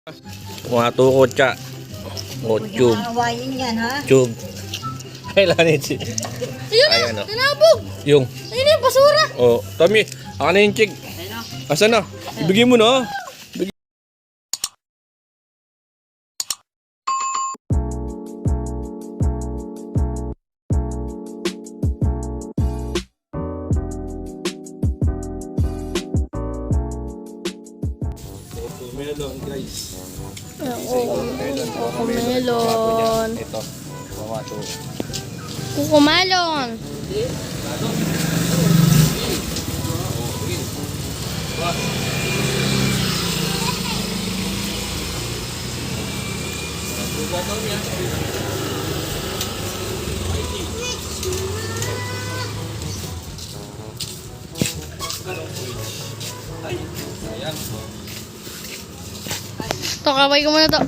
Mga tukot siya. O, tube. Awayin yan, ha? Tube. Kailangan si... Ayun Ayan, na, o. nanabog. Yung... Ayun na yung basura. O, Tommy. Ako na yung chick. Asan na? Ibigay mo na. Melon, guys. Kukumelon. Ito. Tomato. Kukumalon. Ayan. Ito, kaway ko muna to.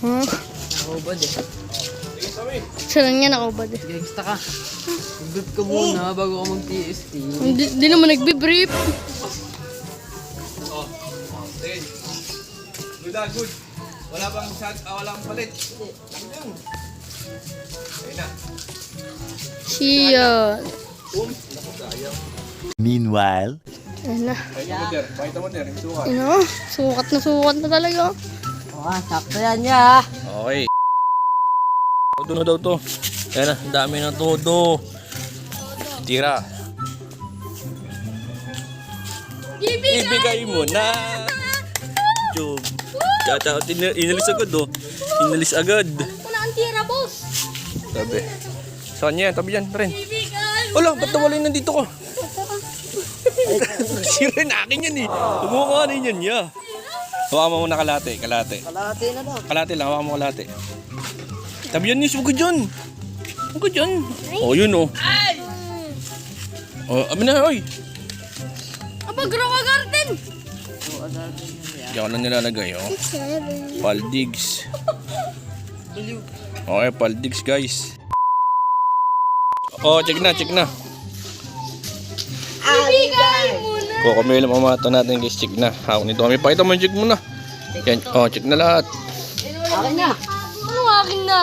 Nakubad eh. Sige, Tommy. Sarang niya nakubad eh. Gangsta ka. Brief ka muna bago ka mag-TST. Hindi naman nagbe-brief. Oh. Sige. Good ah, good. Wala bang walang palit. Ayun. Ayun na. Siya. Naku, sayang. Meanwhile, Ayun na. Pakita mo der. Ito ka. Ano? Sukat na talaga. Oh, sakto yan niya. Okay. Todo na daw to. Ayan na, ang dami na todo. Tira. Ibigay mo na. Job. Tata, inalis agad oh. Inalis agad. Ito na ang tira, boss. Sabi. Saan yan? Tabi yan, rin. Ibigay. Wala, ba't nawala yung nandito ko? Si Ren, akin yan eh. Umukuhanin yan niya. Hawakan mo muna kalate. Kalahati na daw. Kalate lang, hawakan mo kalate. Tabi yan, Nis. Huwag ka dyan. Huwag ka dyan. Oh, yun oh. Oh, amin na, oy. Aba, Growa Garden. Diyan ko na nilalagay, oh. Paldigs. Okay, paldigs, guys. Oh, check na. Ibigay mo na. Kukumila mamato natin, guys. Check na. Hawak nito kami. Pakita mo yung check muna. Yan. Oh, check na lahat. Akin na. Ano akin na?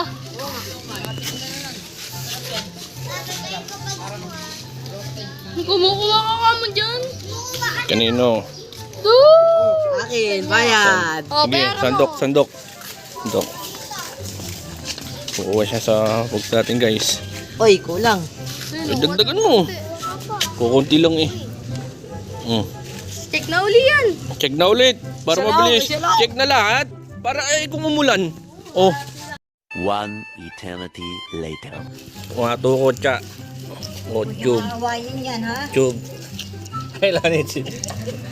Kumukuha ka mo dyan. Kanino? Akin, bayad. Oh, Sige, pera sandok. Kukuha siya sa box natin, guys. Oy, kulang. Eh, dagdagan mo. Kukunti lang eh. Check na uli yan. Check na ulit. Para Isa lang, mabilis. isa lang. Check na lahat. Para kung umulan. Oh. one eternity later. Mga tukot siya. Oh, tube. Awayin yan, ha? Tube. Kailangan si...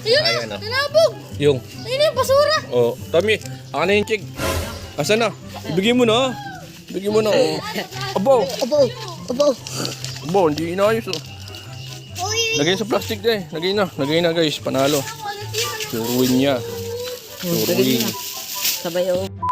Ayun na, Ayan, oh. nanabog. Yung... Ayun na yung basura. Oh, Tommy. Ako na yung check. Asan na? Ibigay mo na. Ibigay mo na. Oh. Abo, hindi inayos. Oh. Lagay sa plastic na eh. Lagay na guys. Panalo. Suruin niya. Suruin. Sabay, oh.